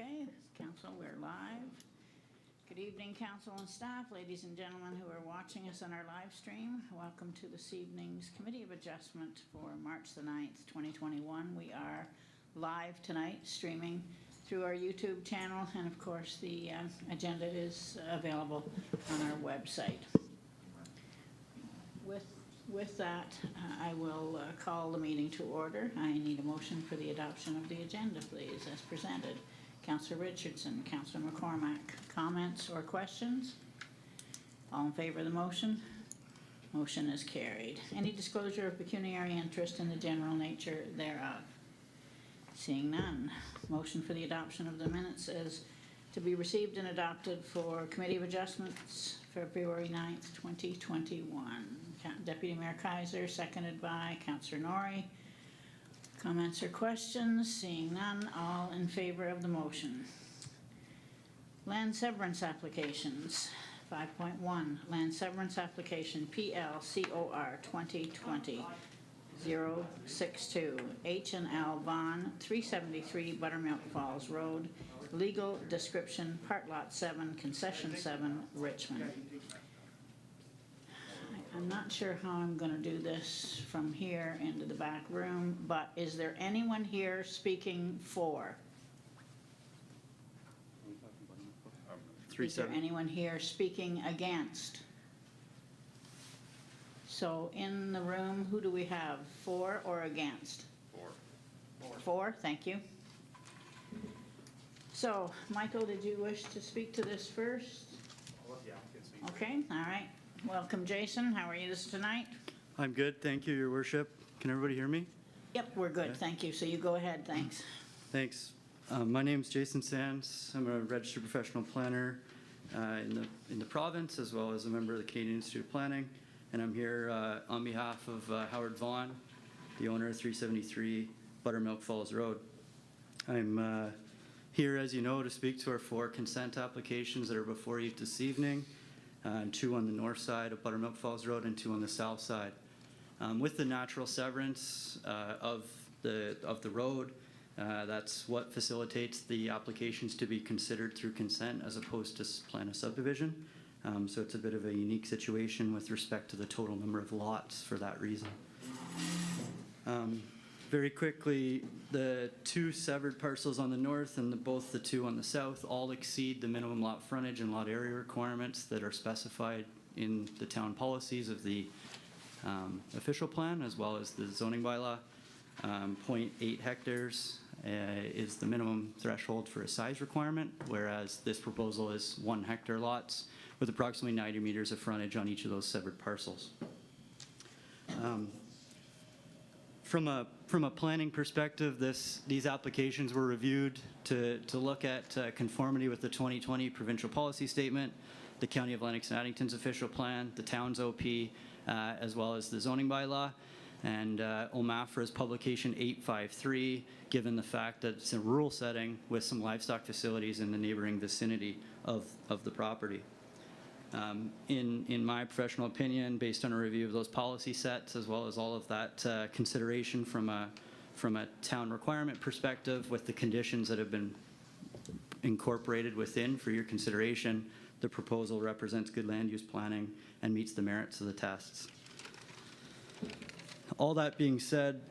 Okay, Council, we're live. Good evening, Council and staff, ladies and gentlemen who are watching us on our live stream. Welcome to this evening's Committee of Adjustment for March the 9th, 2021. We are live tonight, streaming through our YouTube channel, and of course the agenda is available on our website. With that, I will call the meeting to order. I need a motion for the adoption of the agenda, please, as presented. Councillor Richardson, Councillor McCormack, comments or questions? All in favor of the motion? Motion is carried. Any disclosure of pecuniary interest in the general nature thereof? Seeing none. Motion for the adoption of the minutes is to be received and adopted for Committee of Adjustments, February 9th, 2021. Deputy Mayor Kaiser, seconded by Councillor Norrie. Comments or questions? Seeing none, all in favor of the motion. Land severance applications. 5.1, land severance application PLCOR 2020-062, H&L Vaughan, 373 Buttermilk Falls Road, legal description, part lot 7, concession 7, Richmond. I'm not sure how I'm going to do this from here into the back room, but is there anyone here speaking for? Is there anyone here speaking against? So in the room, who do we have? For or against? For, thank you. So, Michael, did you wish to speak to this first? Yeah, I can speak. Okay, all right. Welcome, Jason. How are you tonight? I'm good, thank you, Your Worship. Can everybody hear me? Yep, we're good, thank you. So you go ahead, thanks. Thanks. My name's Jason Sands. I'm a registered professional planner in the province, as well as a member of the Canadian Institute of Planning. And I'm here on behalf of Howard Vaughan, the owner of 373 Buttermilk Falls Road. I'm here, as you know, to speak to our 4 consent applications that are before you this evening. 2 on the north side of Buttermilk Falls Road and 2 on the south side. With the natural severance of the road, that's what facilitates the applications to be considered through consent as opposed to plan of subdivision. So it's a bit of a unique situation with respect to the total number of lots for that reason. Very quickly, the 2 severed parcels on the north and both the 2 on the south all exceed the minimum lot frontage and lot area requirements that are specified in the town policies of the official plan as well as the zoning bylaw. 0.8 hectares is the minimum threshold for a size requirement, whereas this proposal is 1 hectare lots with approximately 90 meters of frontage on each of those severed parcels. From a planning perspective, these applications were reviewed to look at conformity with the 2020 provincial policy statement, the County of Lennox and Addington's official plan, the town's OP, as well as the zoning bylaw, and OMAFRA's publication 853, given the fact that it's a rural setting with some livestock facilities in the neighboring vicinity of the property. In my professional opinion, based on a review of those policy sets, as well as all of that consideration from a town requirement perspective with the conditions that have been incorporated within for your consideration, the proposal represents good land use planning and meets the merits of the tests. All that being said,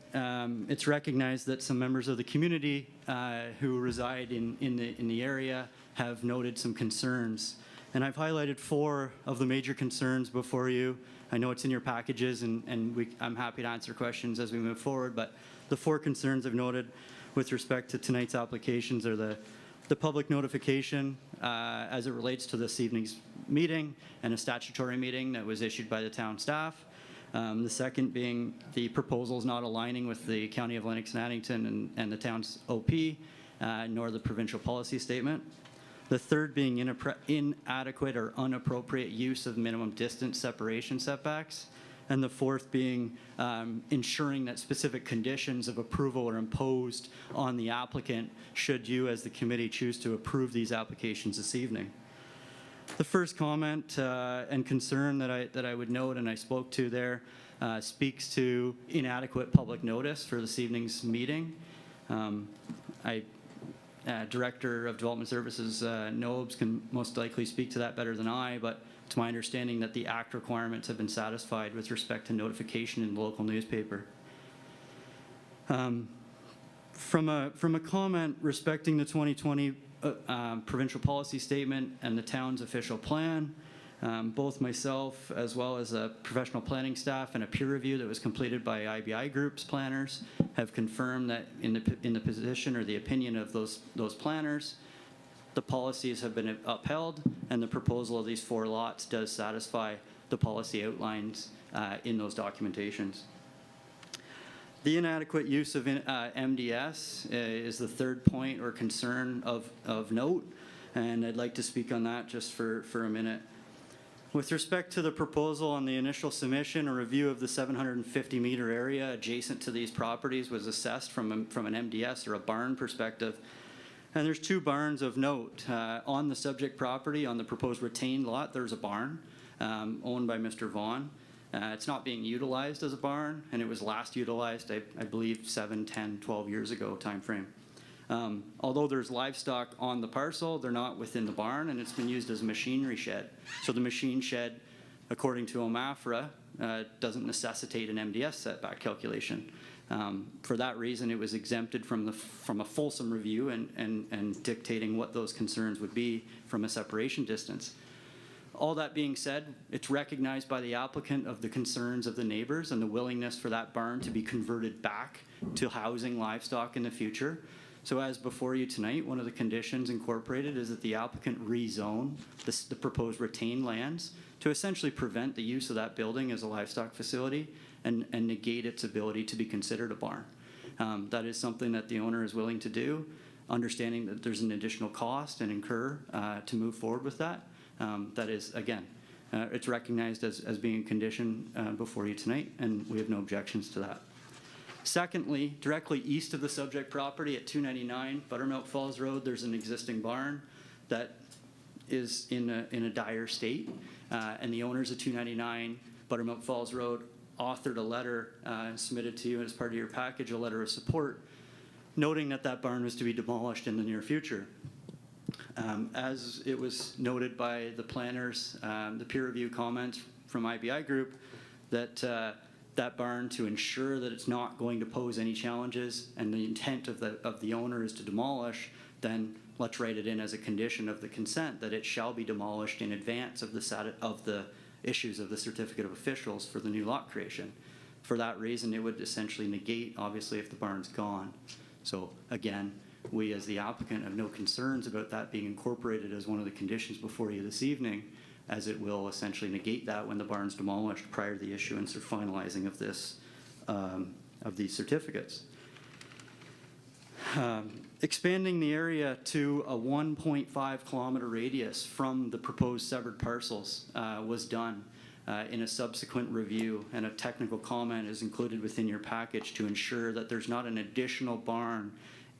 it's recognized that some members of the community who reside in the area have noted some concerns. And I've highlighted 4 of the major concerns before you. I know it's in your packages, and I'm happy to answer questions as we move forward, but the 4 concerns I've noted with respect to tonight's applications are the public notification as it relates to this evening's meeting and a statutory meeting that was issued by the town staff. The second being the proposals not aligning with the County of Lennox and Addington and the town's OP, nor the provincial policy statement. The third being inadequate or unappropriate use of minimum distance separation setbacks. And the fourth being ensuring that specific conditions of approval are imposed on the applicant should you as the committee choose to approve these applications this evening. The first comment and concern that I would note, and I spoke to there, speaks to inadequate public notice for this evening's meeting. Director of Development Services, Nobes, can most likely speak to that better than I, but it's my understanding that the Act requirements have been satisfied with respect to notification in the local newspaper. From a comment respecting the 2020 provincial policy statement and the town's official plan, both myself as well as a professional planning staff and a peer review that was completed by IBI Group's planners have confirmed that in the position or the opinion of those planners, the policies have been upheld, and the proposal of these 4 lots does satisfy the policy outlines in those documentations. The inadequate use of MDS is the third point or concern of note, and I'd like to speak on that just for a minute. With respect to the proposal on the initial submission, a review of the 750-meter area adjacent to these properties was assessed from an MDS or a barn perspective. And there's 2 barns of note. On the subject property, on the proposed retained lot, there's a barn owned by Mr. Vaughan. It's not being utilized as a barn, and it was last utilized, I believe, 7, 10, 12 years ago time frame. Although there's livestock on the parcel, they're not within the barn, and it's been used as a machinery shed. So the machine shed, according to OMAFRA, doesn't necessitate an MDS setback calculation. For that reason, it was exempted from a fulsome review and dictating what those concerns would be from a separation distance. All that being said, it's recognized by the applicant of the concerns of the neighbors and the willingness for that barn to be converted back to housing livestock in the future. So as before you tonight, one of the conditions incorporated is that the applicant rezone the proposed retained lands to essentially prevent the use of that building as a livestock facility and negate its ability to be considered a barn. That is something that the owner is willing to do, understanding that there's an additional cost and incur to move forward with that. That is, again, it's recognized as being a condition before you tonight, and we have no objections to that. Secondly, directly east of the subject property at 299 Buttermilk Falls Road, there's an existing barn that is in a dire state, and the owners of 299 Buttermilk Falls Road authored a letter and submitted to you as part of your package, a letter of support, noting that that barn was to be demolished in the near future. As it was noted by the planners, the peer review comments from IBI Group, that that barn, to ensure that it's not going to pose any challenges and the intent of the owner is to demolish, then let's write it in as a condition of the consent that it shall be demolished in advance of the issues of the certificate of officials for the new lot creation. For that reason, it would essentially negate, obviously, if the barn's gone. So again, we as the applicant have no concerns about that being incorporated as one of the conditions before you this evening, as it will essentially negate that when the barn's demolished prior to the issuance or finalizing of this, of these certificates. Expanding the area to a 1.5 kilometer radius from the proposed severed parcels was done in a subsequent review, and a technical comment is included within your package to ensure that there's not an additional barn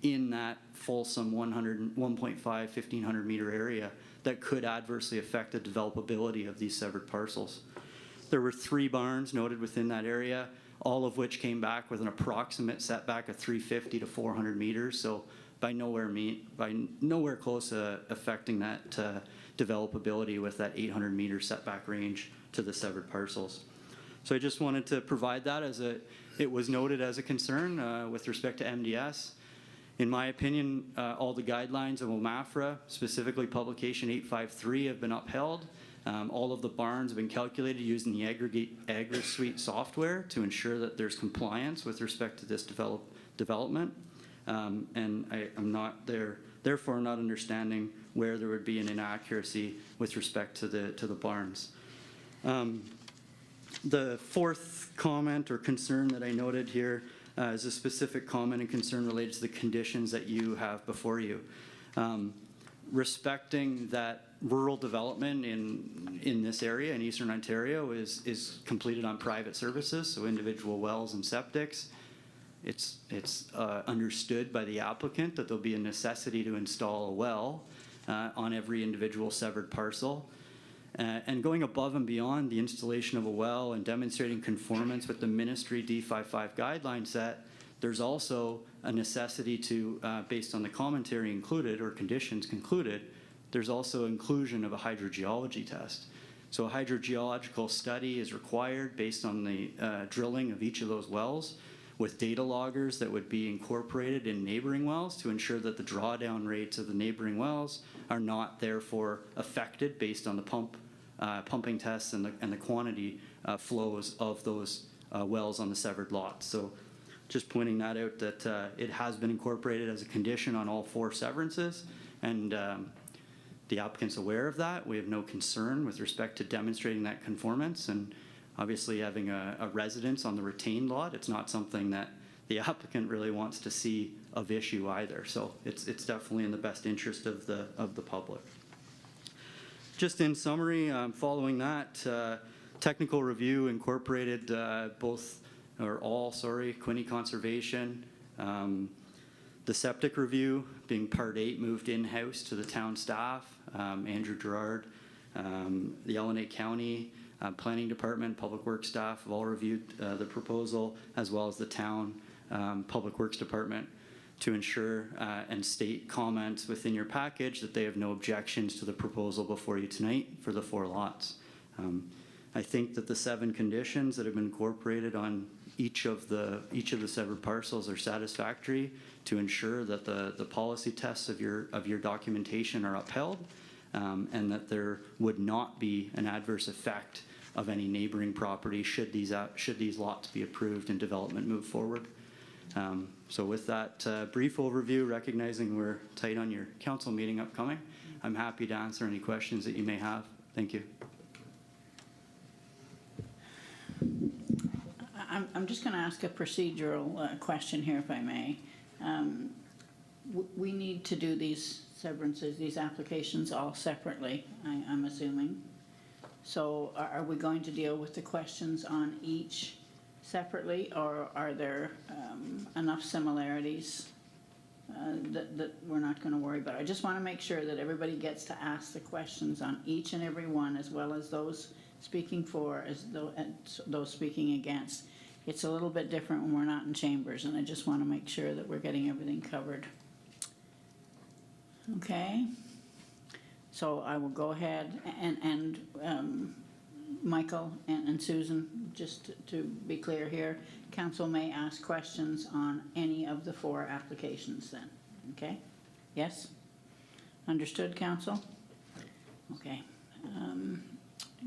in that fulsome 1.5, 1,500 meter area that could adversely affect the developability of these severed parcels. There were 3 barns noted within that area, all of which came back with an approximate setback of 350 to 400 meters, so by nowhere close affecting that developability with that 800 meter setback range to the severed parcels. So I just wanted to provide that as it was noted as a concern with respect to MDS. In my opinion, all the guidelines of OMAFRA, specifically publication 853, have been upheld. All of the barns have been calculated using the AgriSuite software to ensure that there's compliance with respect to this development. And I'm not therefore not understanding where there would be an inaccuracy with respect to the barns. The fourth comment or concern that I noted here is a specific comment and concern related to the conditions that you have before you. Respecting that rural development in this area in Eastern Ontario is completed on private services, so individual wells and septics. It's understood by the applicant that there'll be a necessity to install a well on every individual severed parcel. And going above and beyond the installation of a well and demonstrating conformance with the Ministry D55 guideline set, There's also a necessity to, based on the commentary included or conditions concluded, there's also inclusion of a hydrogeology test. So a hydrogeological study is required based on the drilling of each of those wells, with data loggers that would be incorporated in neighboring wells to ensure that the drawdown rates of the neighboring wells are not therefore affected based on the pumping tests and the quantity flows of those wells on the severed lots. So just pointing that out, that it has been incorporated as a condition on all 4 severances, and the applicant's aware of that. We have no concern with respect to demonstrating that conformance, and obviously having a residence on the retained lot, it's not something that the applicant really wants to see of issue either. So it's definitely in the best interest of the public. Just in summary, following that, technical review incorporated Quinte Conservation. The septic review, being part 8, moved in-house to the town staff. Andrew Gerard, the LNA County Planning Department, Public Works staff have all reviewed the proposal, as well as the town Public Works Department, to ensure and state comments within your package that they have no objections to the proposal before you tonight for the 4 lots. I think that the 7 conditions that have been incorporated on each of the severed parcels are satisfactory to ensure that the policy tests of your documentation are upheld, and that there would not be an adverse effect of any neighboring property should these lots be approved and development move forward. So with that brief overview, recognizing we're tight on your council meeting upcoming, I'm happy to answer any questions that you may have. Thank you. I'm just going to ask a procedural question here, if I may. We need to do these severances, these applications all separately, I'm assuming. So are we going to deal with the questions on each separately, or are there enough similarities that we're not going to worry about? I just want to make sure that everybody gets to ask the questions on each and every one, as well as those speaking for, as those speaking against. It's a little bit different when we're not in chambers, and I just want to make sure that we're getting everything covered. Okay, so I will go ahead and Michael and Susan, just to be clear here, council may ask questions on any of the 4 applications then, okay? Yes? Understood, council? Okay.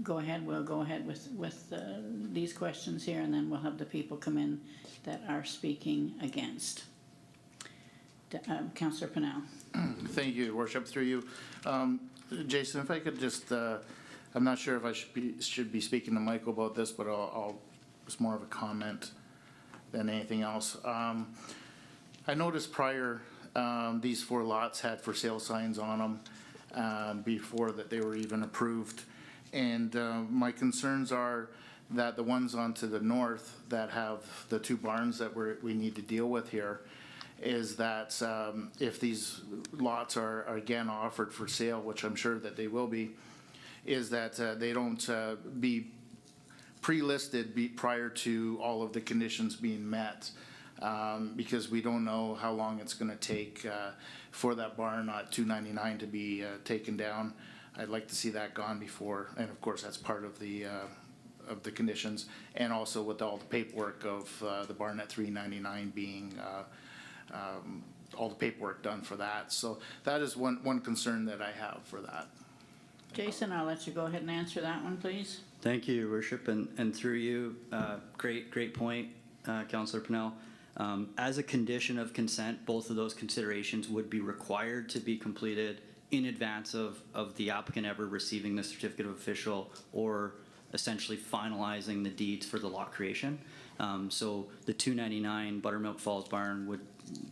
Go ahead, we'll go ahead with these questions here, and then we'll have the people come in that are speaking against. Councillor Pennell. Thank you, Your Worship. Through you, Jason, if I could just, I'm not sure if I should be speaking to Michael about this, but it's more of a comment than anything else. I noticed prior these 4 lots had for sale signs on them before that they were even approved. And my concerns are that the ones onto the north that have the 2 barns that we need to deal with here is that if these lots are again offered for sale, which I'm sure that they will be, is that they don't be pre-listed prior to all of the conditions being met, because we don't know how long it's going to take for that barn at 299 to be taken down. I'd like to see that gone before, and of course that's part of the conditions, and also with all the paperwork of the barn at 399 being all the paperwork done for that. So that is one concern that I have for that. Jason, I'll let you go ahead and answer that one, please. Thank you, Your Worship, and through you, great point, Councillor Pennell. As a condition of consent, both of those considerations would be required to be completed in advance of the applicant ever receiving the certificate of official or essentially finalizing the deeds for the lot creation. So the 299 Buttermilk Falls barn would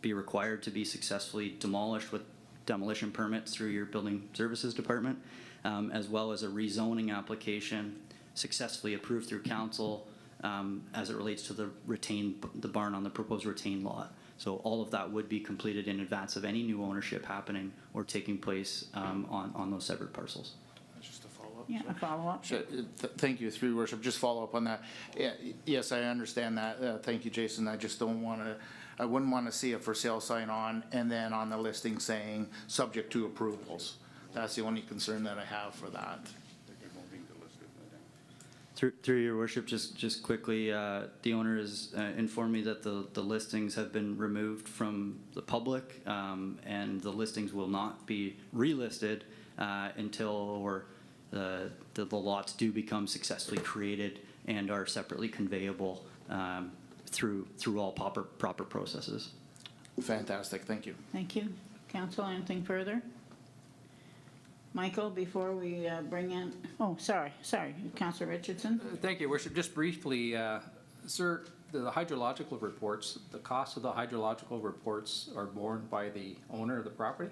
be required to be successfully demolished with demolition permits through your building services department, as well as a rezoning application successfully approved through council as it relates to the barn on the proposed retained lot. So all of that would be completed in advance of any new ownership happening or taking place on those severed parcels. Just a follow-up. Yeah, a follow-up. Sure. Thank you, through your worship. Just follow up on that. Yes, I understand that. Thank you, Jason. I just don't want to I wouldn't want to see a for sale sign on and then on the listing saying, subject to approvals. That's the only concern that I have for that. Through your worship, just quickly, the owner has informed me that the listings have been removed from the public, and the listings will not be relisted until the lots do become successfully created and are separately conveyable through all proper processes. Fantastic, thank you. Thank you. Council, anything further? Michael, before we bring in, oh, sorry, Councillor Richardson. Thank you, Your Worship. Just briefly, sir, the hydrological reports, the cost of the hydrological reports are borne by the owner of the property?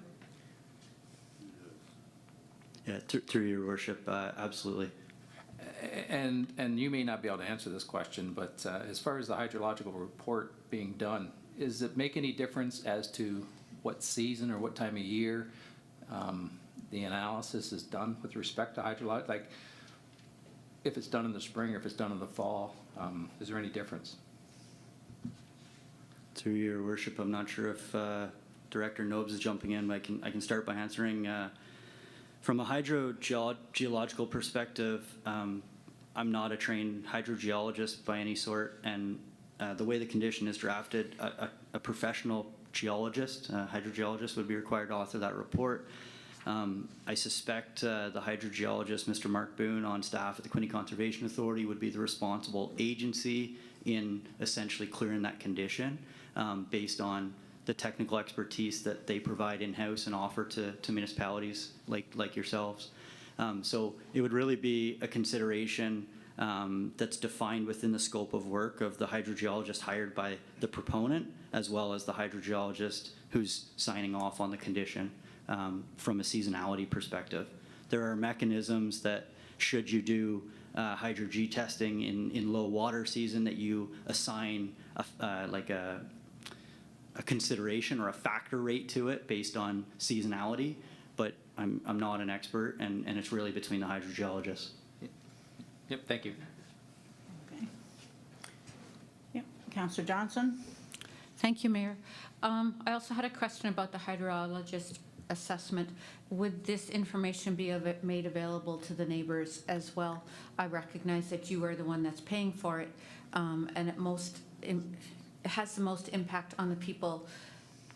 Yeah, through your worship, absolutely. And you may not be able to answer this question, but as far as the hydrological report being done, does it make any difference as to what season or what time of year the analysis is done with respect to hydrologic? Like, if it's done in the spring or if it's done in the fall, is there any difference? Through your worship, I'm not sure if Director Nobes is jumping in, but I can start by answering. From a hydrogeological perspective, I'm not a trained hydrogeologist by any sort, and the way the condition is drafted, a professional geologist, hydrogeologist, would be required to author that report. I suspect the hydrogeologist, Mr. Mark Boone, on staff at the Quinte Conservation Authority, would be the responsible agency in essentially clearing that condition based on the technical expertise that they provide in-house and offer to municipalities like yourselves. So it would really be a consideration that's defined within the scope of work of the hydrogeologist hired by the proponent, as well as the hydrogeologist who's signing off on the condition from a seasonality perspective. There are mechanisms that, should you do hydro-G testing in low water season, that you assign like a consideration or a factor rate to it based on seasonality, but I'm not an expert, and it's really between the hydrogeologists. Yep, thank you. Okay. Yep, Councillor Johnson. Thank you, Mayor. I also had a question about the hydrologist assessment. Would this information be made available to the neighbors as well? I recognize that you are the one that's paying for it, and it has the most impact on the people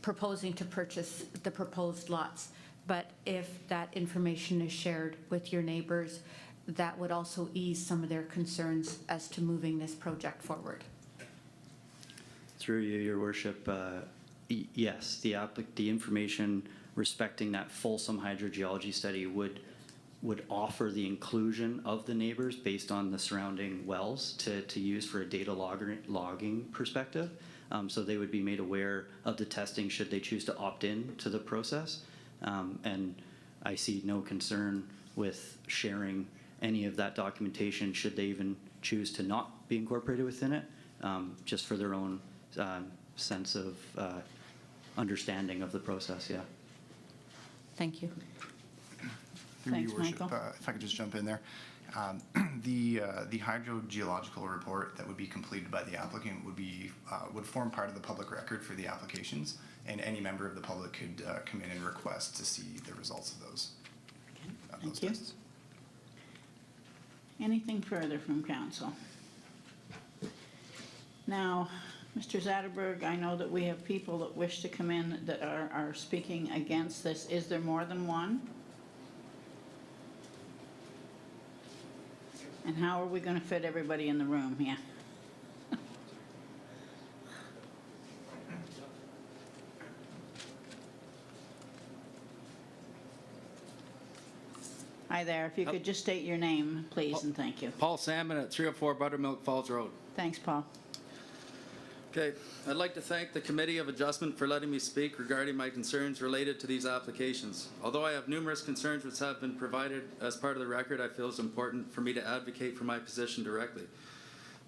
proposing to purchase the proposed lots. But if that information is shared with your neighbors, that would also ease some of their concerns as to moving this project forward. Through you, your worship, yes, the information respecting that fulsome hydrogeology study would offer the inclusion of the neighbors based on the surrounding wells to use for a data logging perspective. So they would be made aware of the testing should they choose to opt in to the process. And I see no concern with sharing any of that documentation should they even choose to not be incorporated within it, just for their own sense of understanding of the process, yeah. Thank you. Through Thanks, your worship, Michael. if I could just jump in there. The hydrogeological report that would be completed by the applicant would form part of the public record for the applications, and any member of the public could come in and request to see the results of those. Thank you. Tests. Anything further from council? Now, Mr. Zetterberg, I know that we have people that wish to come in that are speaking against this. Is there more than one? And how are we going to fit everybody in the room here? Hi there, if you could just state your name, please, and thank you. Paul Salmon at 304 Buttermilk Falls Road. Thanks, Paul. Okay, I'd like to thank the Committee of Adjustment for letting me speak regarding my concerns related to these applications. Although I have numerous concerns which have been provided as part of the record, I feel it's important for me to advocate for my position directly.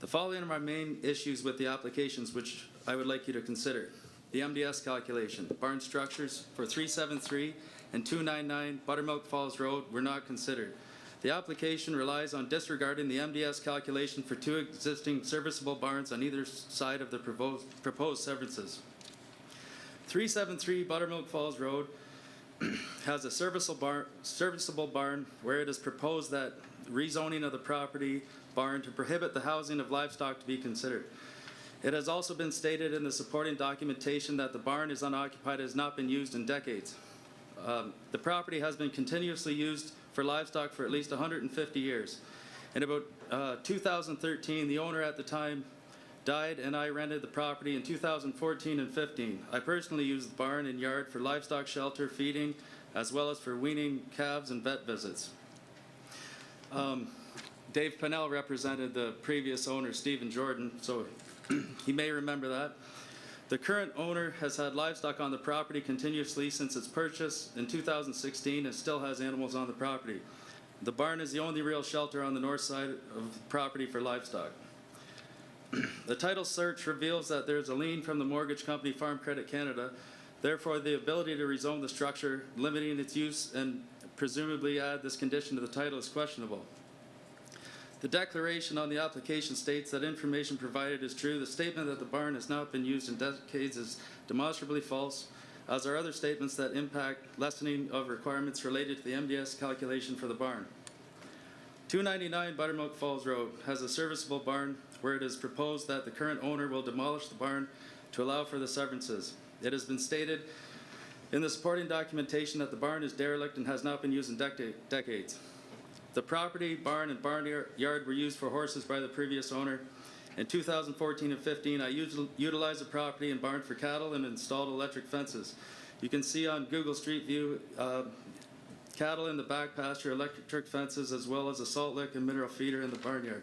The following are my main issues with the applications which I would like you to consider. The MDS calculation. Barn structures for 373 and 299 Buttermilk Falls Road were not considered. The application relies on disregarding the MDS calculation for two existing serviceable barns on either side of the proposed severances. 373 Buttermilk Falls Road has a serviceable barn where it is proposed that rezoning of the property barn to prohibit the housing of livestock to be considered. It has also been stated in the supporting documentation that the barn is unoccupied and has not been used in decades. The property has been continuously used for livestock for at least 150 years. In about 2013, the owner at the time died and I rented the property in 2014 and 15. I personally used the barn and yard for livestock shelter, feeding, as well as for weaning calves and vet visits. Dave Pennell represented the previous owner, Stephen Jordan, so he may remember that. The current owner has had livestock on the property continuously since its purchase in 2016 and still has animals on the property. The barn is the only real shelter on the north side of the property for livestock. The title search reveals that there is a lien from the mortgage company Farm Credit Canada. Therefore, the ability to rezone the structure, limiting its use and presumably add this condition to the title is questionable. The declaration on the application states that information provided is true. The statement that the barn has not been used in decades is demonstrably false, as are other statements that impact lessening of requirements related to the MDS calculation for the barn. 299 Buttermilk Falls Road has a serviceable barn where it is proposed that the current owner will demolish the barn to allow for the severances. It has been stated in the supporting documentation that the barn is derelict and has not been used in decades. The property, barn, and barnyard were used for horses by the previous owner. In 2014 and 15, I utilized the property and barn for cattle and installed electric fences. You can see on Google Street View cattle in the back pasture, electric fences, as well as a salt lick and mineral feeder in the barnyard.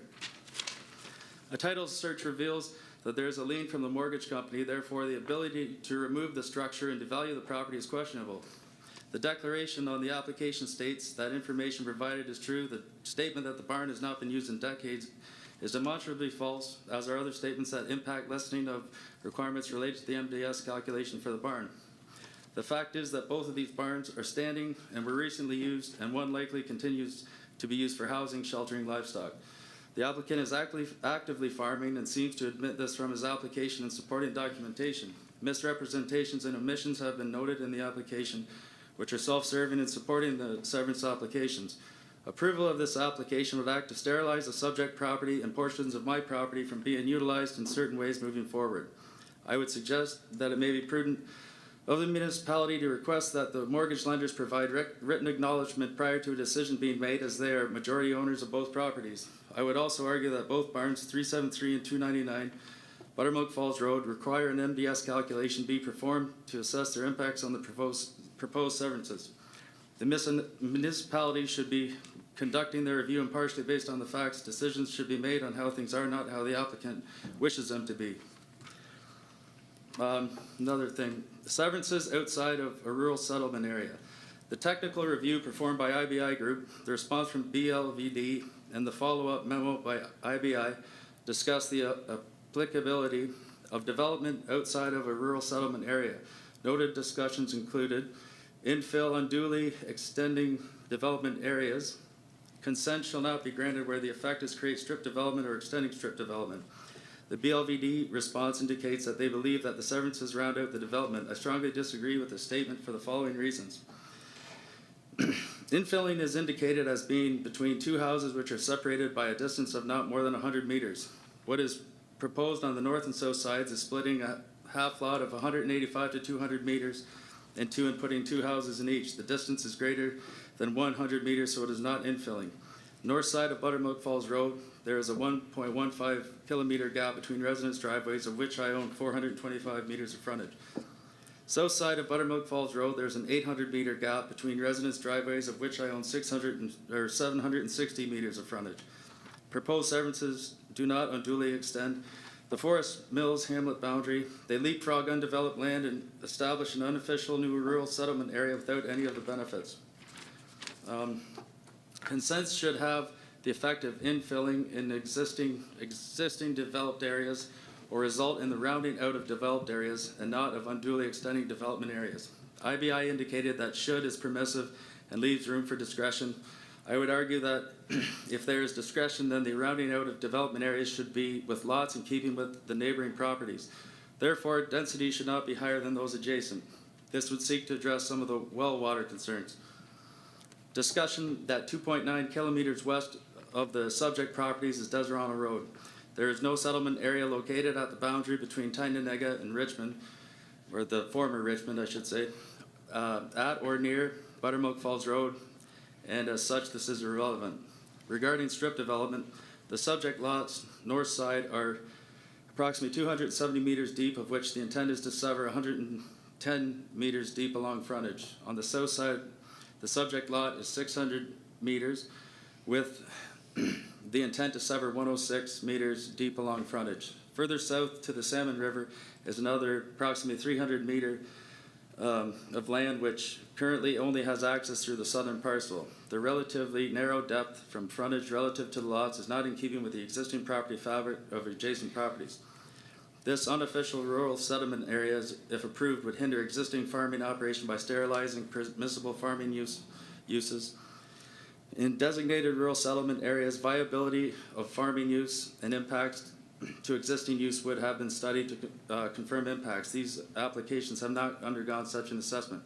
A title search reveals that there is a lien from the mortgage company, therefore the ability to remove the structure and devalue the property is questionable. The declaration on the application states that information provided is true. The statement that the barn has not been used in decades is demonstrably false, as are other statements that impact lessening of requirements related to the MDS calculation for the barn. The fact is that both of these barns are standing and were recently used, and one likely continues to be used for housing, sheltering livestock. The applicant is actively farming and seems to admit this from his application and supporting documentation. Misrepresentations and omissions have been noted in the application, which are self-serving in supporting the severance applications. Approval of this application would act to sterilize the subject property and portions of my property from being utilized in certain ways moving forward. I would suggest that it may be prudent of the municipality to request that the mortgage lenders provide written acknowledgement prior to a decision being made, as they are majority owners of both properties. I would also argue that both barns, 373 and 299, Buttermilk Falls Road, require an MDS calculation be performed to assess their impacts on the proposed severances. The municipality should be conducting their review impartially based on the facts. Decisions should be made on how things are, not how the applicant wishes them to be. Another thing, severances outside of a rural settlement area. The technical review performed by IBI Group, the response from BLVD, and the follow-up memo by IBI discussed the applicability of development outside of a rural settlement area. Noted discussions included infill unduly extending development areas. Consent shall not be granted where the effect is create strip development or extending strip development. The BLVD response indicates that they believe that the severances round out the development. I strongly disagree with the statement for the following reasons. Infilling is indicated as being between two houses which are separated by a distance of not more than 100 meters. What is proposed on the north and south sides is splitting a half lot of 185 to 200 meters in two and putting two houses in each. The distance is greater than 100 meters, so it is not infilling. North side of Buttermilk Falls Road, there is a 1.15 kilometer gap between residence driveways, of which I own 425 meters of frontage. South side of Buttermilk Falls Road, there's an 800 meter gap between residence driveways, of which I own 760 meters of frontage. Proposed severances do not unduly extend the Forest Mills Hamlet boundary. They leapfrog undeveloped land and establish an unofficial new rural settlement area without any of the benefits. Consents should have the effect of infilling in existing developed areas or result in the rounding out of developed areas and not of unduly extending development areas. IBI indicated that should is permissive and leaves room for discretion. I would argue that if there is discretion, then the rounding out of development areas should be with lots in keeping with the neighboring properties. Therefore, density should not be higher than those adjacent. This would seek to address some of the well water concerns. Discussion that 2.9 kilometers west of the subject properties is Deserano Road. There is no settlement area located at the boundary between Tyndonega and Richmond, or the former Richmond, I should say, at or near Buttermilk Falls Road, and as such, this is irrelevant. Regarding strip development, the subject lots north side are approximately 270 meters deep, of which the intent is to sever 110 meters deep along frontage. On the south side, the subject lot is 600 meters with the intent to sever 106 meters deep along frontage. Further south to the Salmon River is another approximately 300 meter of land which currently only has access through the southern parcel. The relatively narrow depth from frontage relative to the lots is not in keeping with the existing property fabric of adjacent properties. This unofficial rural settlement area, if approved, would hinder existing farming operation by sterilizing permissible farming uses. In designated rural settlement areas, viability of farming use and impacts to existing use would have been studied to confirm impacts. These applications have not undergone such an assessment.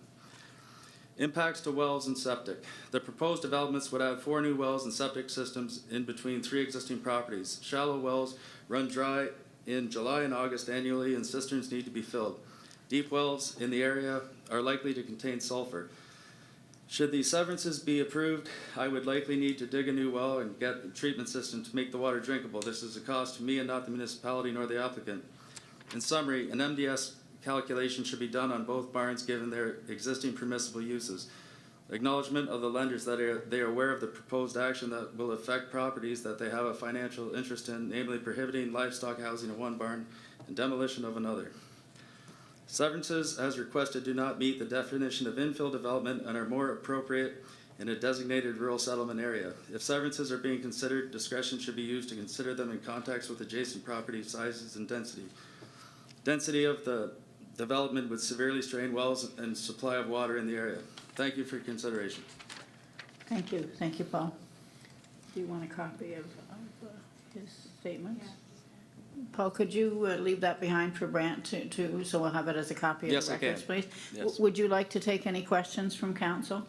Impacts to wells and septic. The proposed developments would have 4 new wells and septic systems in between 3 existing properties. Shallow wells run dry in July and August annually, and cisterns need to be filled. Deep wells in the area are likely to contain sulfur. Should these severances be approved, I would likely need to dig a new well and get a treatment system to make the water drinkable. This is a cost to me and not the municipality nor the applicant. In summary, an MDS calculation should be done on both barns given their existing permissible uses. Acknowledgement of the lenders that they are aware of the proposed action that will affect properties that they have a financial interest in, namely prohibiting livestock housing in one barn and demolition of another. Severances, as requested, do not meet the definition of infill development and are more appropriate in a designated rural settlement area. If severances are being considered, discretion should be used to consider them in context with adjacent property sizes and density. Density of the development would severely strain wells and supply of water in the area. Thank you for your consideration. Thank you. Thank you, Paul. Do you want a copy of his statements? Yeah. Paul, could you leave that behind for Brant to so we'll have it as a copy of Yes, the records, I can. please? Yes. Would you like to take any questions from council?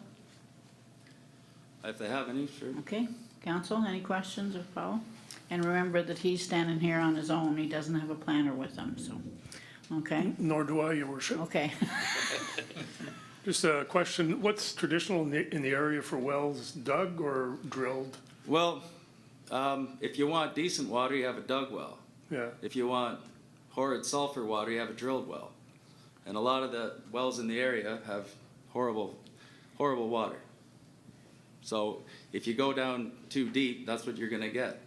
If they have any, sure. Okay, council, any questions of Paul? And remember that he's standing here on his own. He doesn't have a planner with him, so, okay? Nor do I, your worship. Okay. Just a question, what's traditional in the area for wells, dug or drilled? Well, if you want decent water, you have a dug well. Yeah, If you want horrid sulfur water, you have a drilled well. And a lot of the wells in the area have horrible, horrible water. So if you go down too deep, that's what you're gonna get.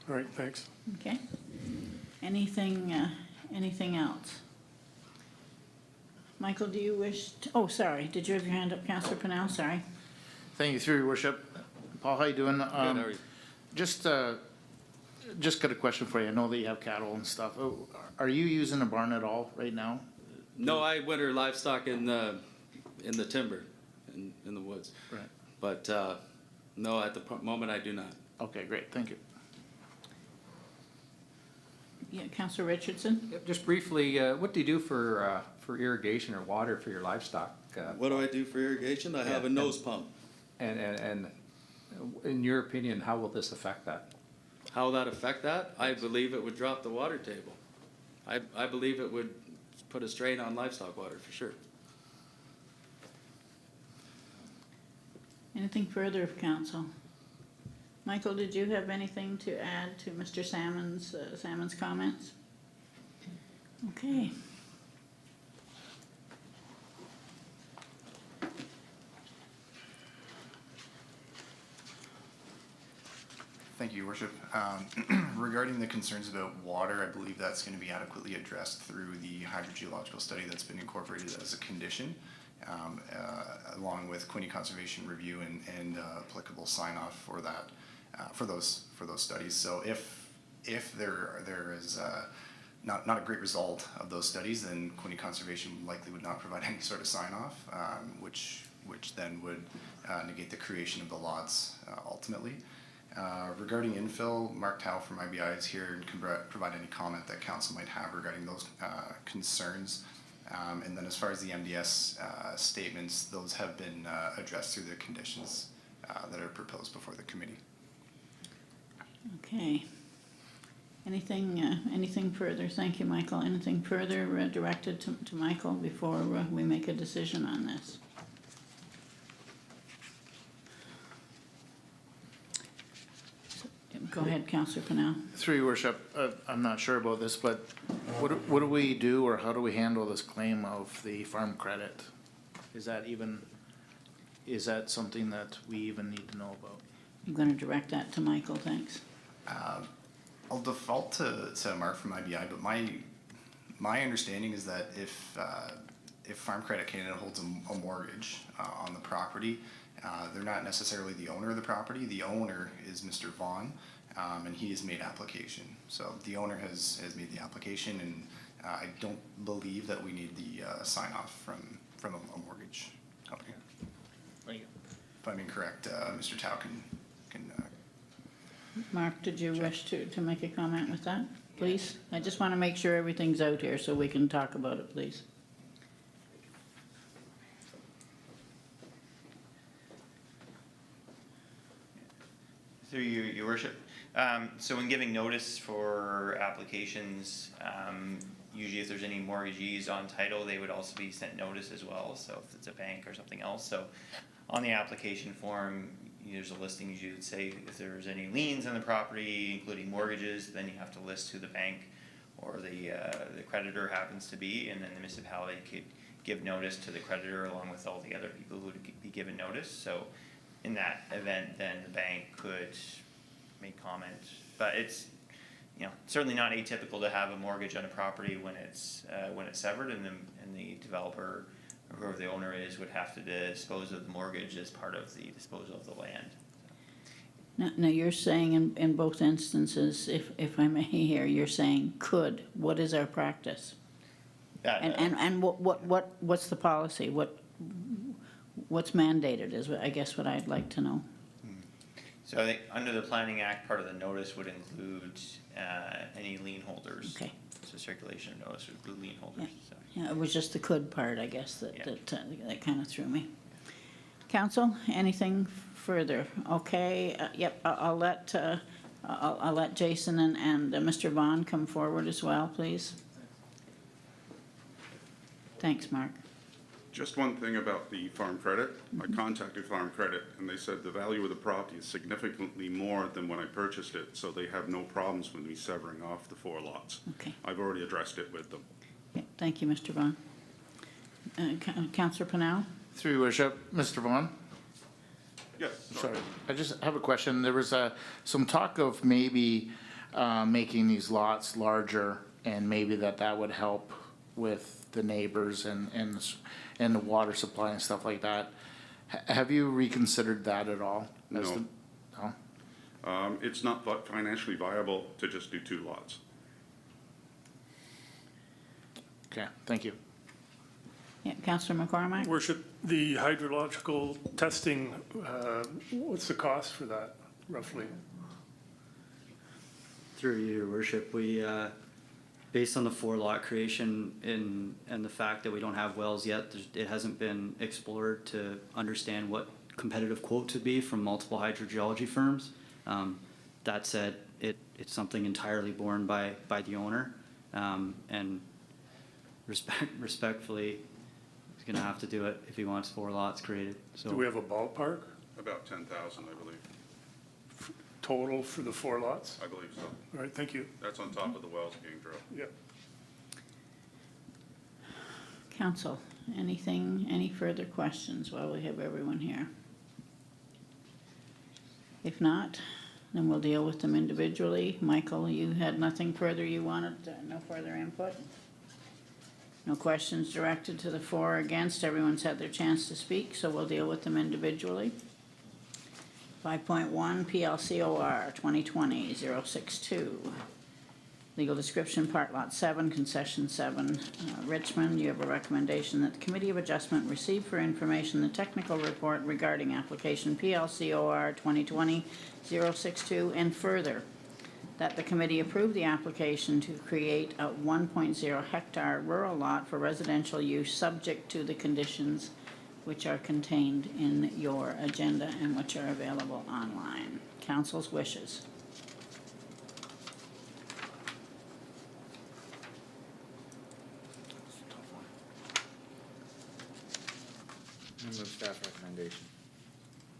all right, thanks. Okay. Anything else? Michael, do you wish to, oh, sorry, did you have your hand up, Councillor Pennell? Sorry. Thank you, through your worship. Paul, how you doing? Good, how are you? Just got a question for you. I know that you have cattle and stuff. Are you using a barn at all right now? No, I winter livestock in the timber, in the woods. Right. But, no, at the moment I do not. Okay, great, thank you. Yeah, Councillor Richardson? Yep, just briefly, what do you do for irrigation or water for your livestock? What do I do for irrigation? I have a nose pump. And in your opinion, how will this affect that? How will that affect that? I believe it would drop the water table. I believe it would put a strain on livestock water for sure. Anything further of council? Michael, did you have anything to add to Mr. Salmon's comments? Okay. Thank you, Your Worship. Regarding the concerns about water, I believe that's going to be adequately addressed through the hydrogeological study that's been incorporated as a condition, along with Quinte Conservation Review and applicable sign-off for that, for those studies. So if there is not a great result of those studies, then Quinte Conservation likely would not provide any sort of sign-off, which then would negate the creation of the lots ultimately. Regarding infill, Mark Tao from IBI is here and can provide any comment that council might have regarding those concerns. And then as far as the MDS statements, those have been addressed through the conditions that are proposed before the committee. Okay. Anything further? Thank you, Michael. Anything further directed to Michael before we make a decision on this? Go ahead, Councillor Pennell. Through your worship, I'm not sure about this, but what do we do or how do we handle this claim of the farm credit? Is that something that we even need to know about? I'm going to direct that to Michael, thanks. I'll default to Mark from IBI, but my understanding is that if Farm Credit Canada holds a mortgage on the property, they're not necessarily the owner of the property. The owner is Mr. Vaughan, and he has made application. So the owner has made the application, and I don't believe that we need the sign off from a mortgage company. Thank you. If I'm incorrect, Mr. Tao can Mark, did you wish to make a comment with that, please? I just want to make sure everything's out here so we can talk about it, please. Through you, Your Worship. So in giving notice for applications, usually if there's any mortgagees on title, they would also be sent notice as well. So if it's a bank or something else. So on the application form, there's a listing you would say if there's any liens on the property, including mortgages, then you have to list who the bank or the creditor happens to be, and then the municipality could give notice to the creditor along with all the other people who would be given notice. So in that event, then the bank could make comment, but it's certainly not atypical to have a mortgage on a property when it's severed, and the developer or whoever the owner is would have to dispose of the mortgage as part of the disposal of the land. Now you're saying in both instances, if I may here, you're saying could. What is our practice? And what's the policy? What's mandated is I guess what I'd like to know. So I think under the Planning Act, part of the notice would include any lien holders. Okay. So circulation of notice would include lien holders. Yeah. So. Yeah, it was just the could part, I guess, that kind of threw me. Council, anything further? Okay, yep, I'll let Jason and Mr. Vaughan come forward as well, please. Thanks, Mark. Just one thing about the farm credit. I contacted Farm Credit and they said the value of the property is significantly more than when I purchased it, so they have no problems with me severing off the 4 lots. Okay. I've already addressed it with them. Yeah, thank you, Mr. Vaughan. Councillor Pennell? Through your worship, Mr. Vaughan? Yes. Sorry, I just have a question. There was some talk of maybe making these lots larger, and maybe that would help with the neighbors and the water supply and stuff like that. Have you reconsidered that at all? No. No? It's not financially viable to just do 2 lots. Okay, thank you. Yeah, Councillor McCormack? Worship, the hydrological testing, what's the cost for that roughly? Through you, Your Worship, we, based on the 4-lot creation and the fact that we don't have wells yet, it hasn't been explored to understand what competitive quotes would be from multiple hydrogeology firms. That said, it's something entirely borne by the owner, and respectfully, he's going to have to do it if he wants 4 lots created. So, Do we have a ballpark About 10,000, I believe. total for the 4 lots? I believe so. All right, thank you. That's on top of the wells being drilled. Yep. Council, any further questions while we have everyone here? If not, then we'll deal with them individually. Michael, you had nothing further you wanted, no further input? No questions directed to the for or against. Everyone's had their chance to speak, so we'll deal with them individually. 5.1 PLCOR 2020-062. Legal description, Part Lot 7, Concession 7, Richmond. You have a recommendation that the Committee of Adjustment receive for information the technical report regarding application PLCOR 2020-062, and further, that the committee approve the application to create a 1.0 hectare rural lot for residential use, subject to the conditions which are contained in your agenda and which are available online. Council's wishes. I move staff recommendation.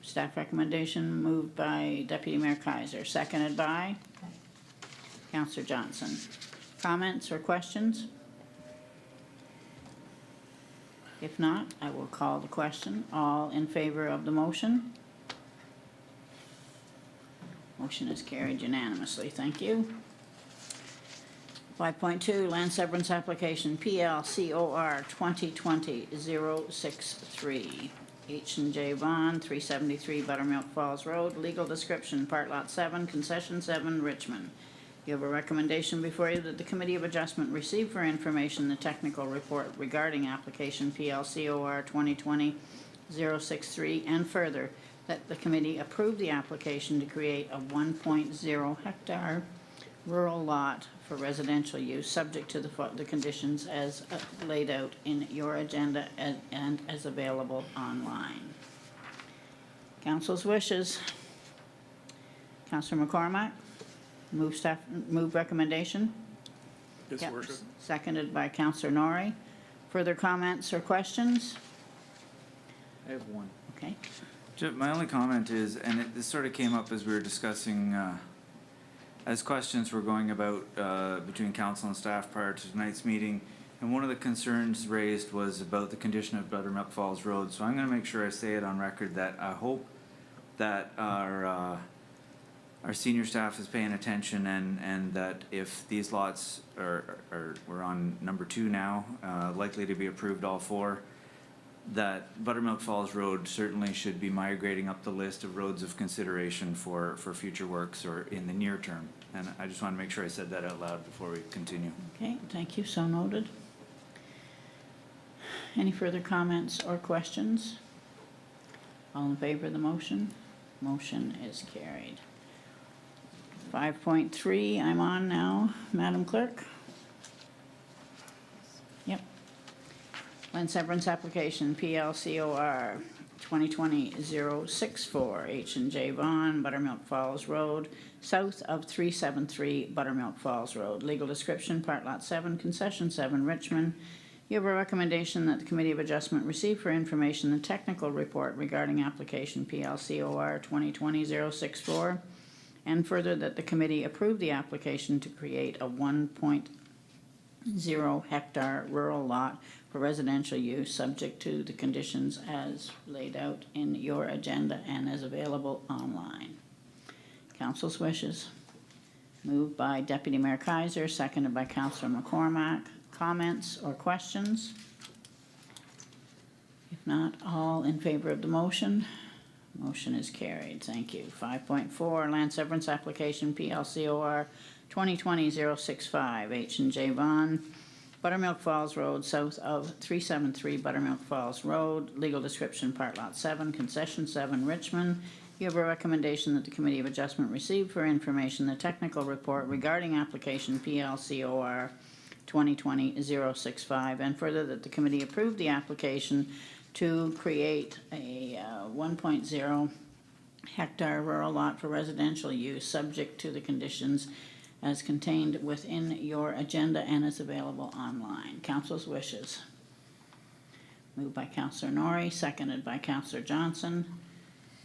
Staff recommendation moved by Deputy Mayor Kaiser, seconded by Councillor Johnson. Comments or questions? If not, I will call the question. All in favor of the motion? Motion is carried unanimously. Thank you. 5.2, land severance application PLCOR 2020-063. H&J Vaughan, 373 Buttermilk Falls Road. Legal description, Part Lot 7, Concession 7, Richmond. You have a recommendation before you that the Committee of Adjustment receive for information the technical report regarding application PLCOR 2020-063, and further, that the committee approve the application to create a 1.0 hectare rural lot for residential use, subject to the conditions as laid out in your agenda and as available online. Council's wishes. Councillor McCormack, move recommendation. Yes, Yep. Worship. Seconded by Councillor Norrie. Further comments or questions? I have one. Okay. My only comment is, and this sort of came up as we were discussing, as questions were going about between council and staff prior to tonight's meeting, and one of the concerns raised was about the condition of Buttermilk Falls Road. So I'm going to make sure I say it on record that I hope that our senior staff is paying attention, and that if these lots we're on number 2 now, likely to be approved, all 4, that Buttermilk Falls Road certainly should be migrating up the list of roads of consideration for future works or in the near term. And I just want to make sure I said that out loud before we continue. Okay, thank you, so noted. Any further comments or questions? All in favor of the motion? Motion is carried. 5.3, I'm on now, Madam Clerk. Yep. Land severance application, PLCOR 2020-064, H&J Vaughan, Buttermilk Falls Road, south of 373 Buttermilk Falls Road. Legal description, Part Lot 7, Concession 7, Richmond. You have a recommendation that the Committee of Adjustment receive for information the technical report regarding application PLCOR 2020-064, and further that the committee approve the application to create a 1.0 hectare rural lot for residential use, subject to the conditions as laid out in your agenda and as available online. Council's wishes. Moved by Deputy Mayor Kaiser, seconded by Councillor McCormack. Comments or questions? If not, all in favor of the motion? Motion is carried. Thank you. 5.4, land severance application PLCOR 2020-065, H&J Vaughan, Buttermilk Falls Road, south of 373 Buttermilk Falls Road. Legal description, Part Lot 7, Concession 7, Richmond. You have a recommendation that the Committee of Adjustment receive for information the technical report regarding application PLCOR 2020-065, and further that the committee approve the application to create a 1.0 hectare rural lot for residential use, subject to the conditions as contained within your agenda and is available online. Council's wishes. Moved by Councillor Norrie, seconded by Councillor Johnson.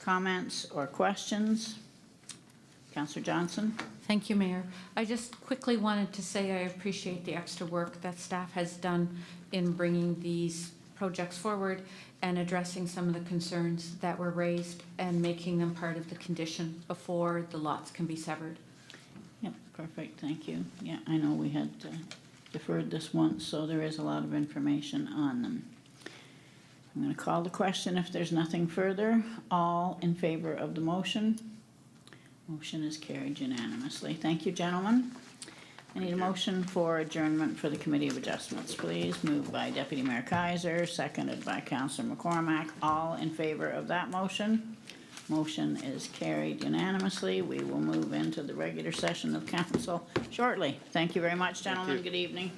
Comments or questions? Councillor Johnson? Thank you, Mayor. I just quickly wanted to say I appreciate the extra work that staff has done in bringing these projects forward and addressing some of the concerns that were raised and making them part of the condition before the lots can be severed. Yep, perfect, thank you. Yeah, I know we had deferred this once, so there is a lot of information on them. I'm going to call the question if there's nothing further. All in favor of the motion? Motion is carried unanimously. Thank you, gentlemen. I need a motion for adjournment for the Committee of Adjustments, please. Moved by Deputy Mayor Kaiser, seconded by Councillor McCormack. All in favor of that motion? Motion is carried unanimously. We will move into the regular session of council shortly. Thank you very much, gentlemen. Good evening.